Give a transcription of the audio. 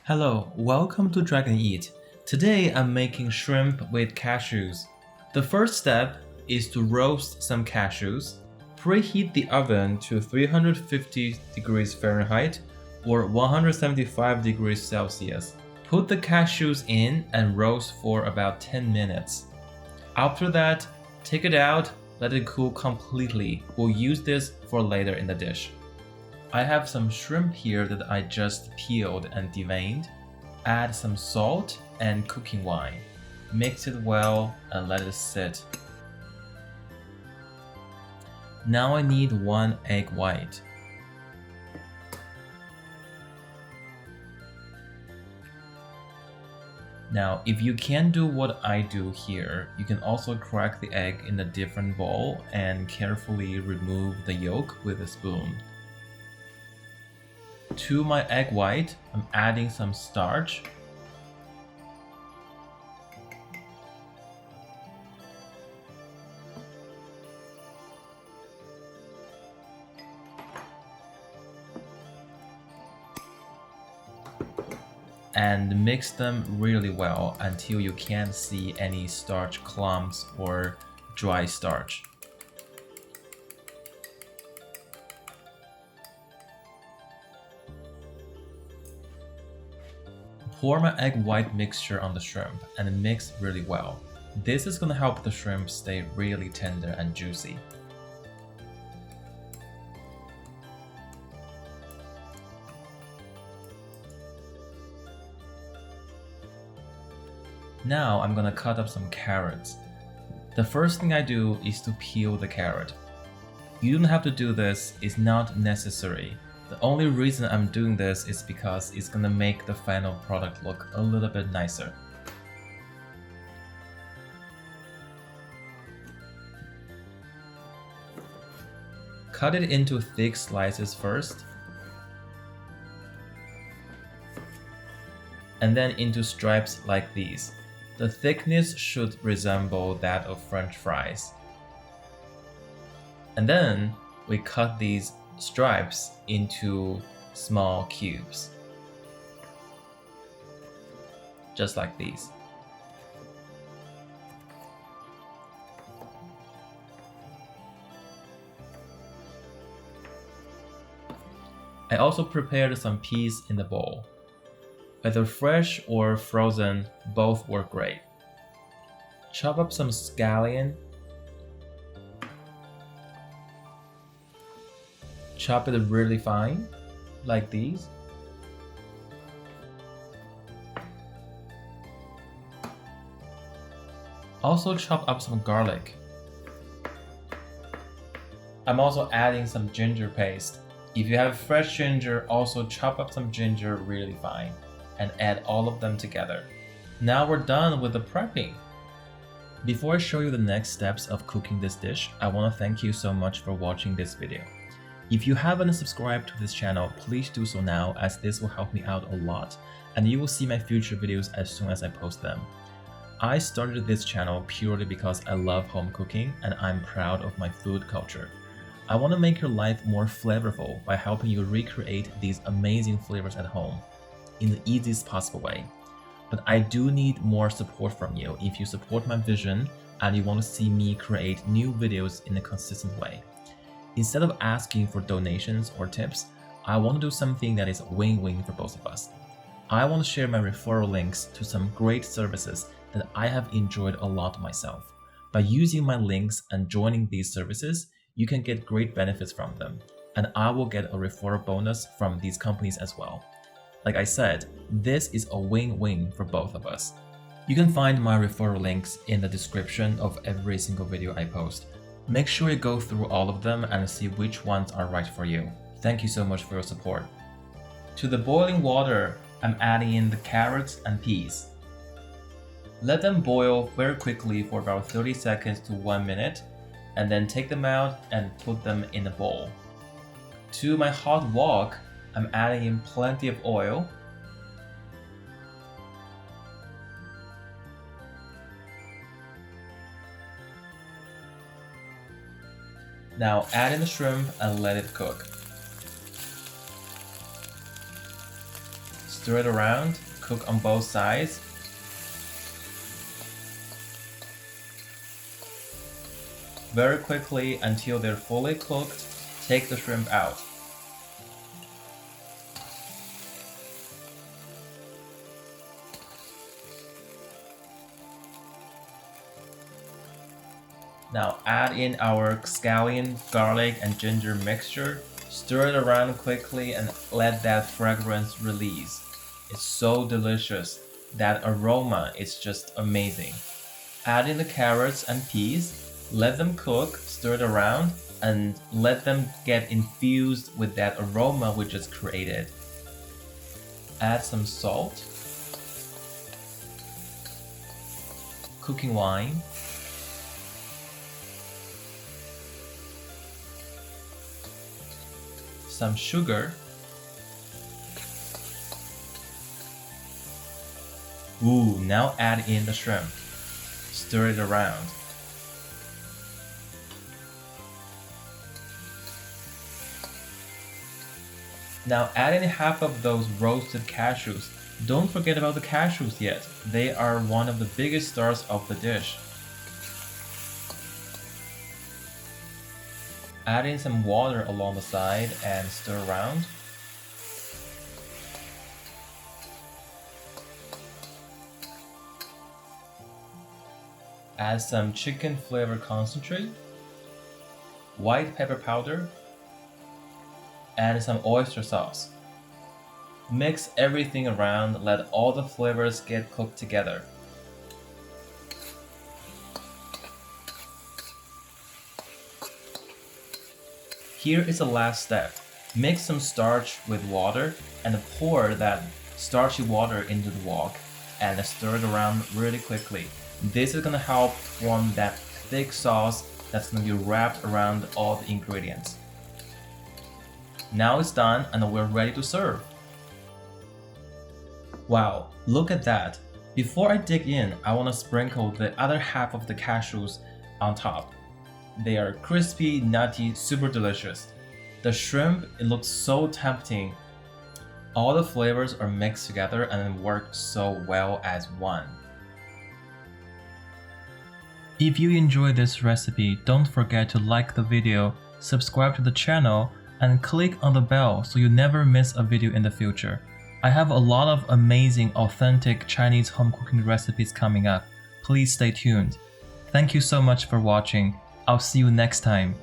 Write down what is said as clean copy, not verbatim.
Hello, welcome to Dragon Eat. Today I'm making shrimp with cashews. The first step is to roast some cashews. Preheat the oven to 350 degrees Fahrenheit or 175 degrees Celsius. Put the cashews in and roast for about 10 minutes. After that, take it out, let it cool completely. We'll use this for later in the dish. I have some shrimp here that I just peeled and deveined. Add some salt and cooking wine. Mix it well and let it sit. Now I need 1 egg white. Now, if you can't do what I do here, you can also crack the egg in a different bowl and carefully remove the yolk with a spoon. To my egg white, I'm adding some starch. And mix them really well until you can't see any starch clumps or dry starch. Pour my egg white mixture on the shrimp and mix really well. This is going to help the shrimp stay really tender and juicy. Now I'm going to cut up some carrots. The first thing I do is to peel the carrot. You don't have to do this, it's not necessary. The only reason I'm doing this is because it's gonna make the final product look a little bit nicer. Cut it into thick slices first, and then into stripes like these. The thickness should resemble that of French fries. And then we cut these stripes into small cubes, just like these. I also prepared some peas in the bowl. Whether fresh or frozen, both work great. Chop up some scallion. Chop it really fine, like these. Also chop up some garlic. I'm also adding some ginger paste. If you have fresh ginger, also chop up some ginger really fine and add all of them together. Now we're done with the prepping. Before I show you the next steps of cooking this dish, I want to thank you so much for watching this video. If you haven't subscribed to this channel, please do so now, as this will help me out a lot, and you will see my future videos as soon as I post them. I started this channel purely because I love home cooking and I'm proud of my food culture. I want to make your life more flavorful by helping you recreate these amazing flavors at home in the easiest possible way. But I do need more support from you if you support my vision and you want to see me create new videos in a consistent way. Instead of asking for donations or tips, I want to do something that is win-win for both of us. I want to share my referral links to some great services that I have enjoyed a lot myself. By using my links and joining these services, you can get great benefits from them, and I will get a referral bonus from these companies as well. Like I said, this is a win-win for both of us. You can find my referral links in the description of every single video I post. Make sure you go through all of them and see which ones are right for you. Thank you so much for your support. To the boiling water, I'm adding in the carrots and peas. Let them boil very quickly for about 30 seconds to 1 minute, and then take them out and put them in a bowl. To my hot wok, I'm adding in plenty of oil. Now add in the shrimp and let it cook. Stir it around, cook on both sides. Very quickly until they're fully cooked, take the shrimp out. Now add in our scallion, garlic, and ginger mixture. Stir it around quickly and let that fragrance release. It's so delicious. That aroma is just amazing. Add in the carrots and peas. Let them cook, stir it around, and let them get infused with that aroma we just created. Add some salt, cooking wine, some sugar, now add in the shrimp. Stir it around. Now add in half of those roasted cashews. Don't forget about the cashews yet. They are one of the biggest stars of the dish. Add in some water along the side and stir around. Add some chicken flavor concentrate, white pepper powder, and some oyster sauce. Mix everything around, let all the flavors get cooked together. Here is the last step. Mix some starch with water and pour that starchy water into the wok and stir it around really quickly. This is gonna help form that thick sauce that's gonna be wrapped around all the ingredients. Now it's done and we're ready to serve. Wow, look at that. Before I dig in, I want to sprinkle the other half of the cashews on top. They are crispy, nutty, super delicious. The shrimp, it looks so tempting. All the flavors are mixed together and work so well as one. If you enjoyed this recipe, don't forget to like the video, subscribe to the channel, and click on the bell so you never miss a video in the future. I have a lot of amazing, authentic Chinese home cooking recipes coming up. Please stay tuned. Thank you so much for watching. I'll see you next time.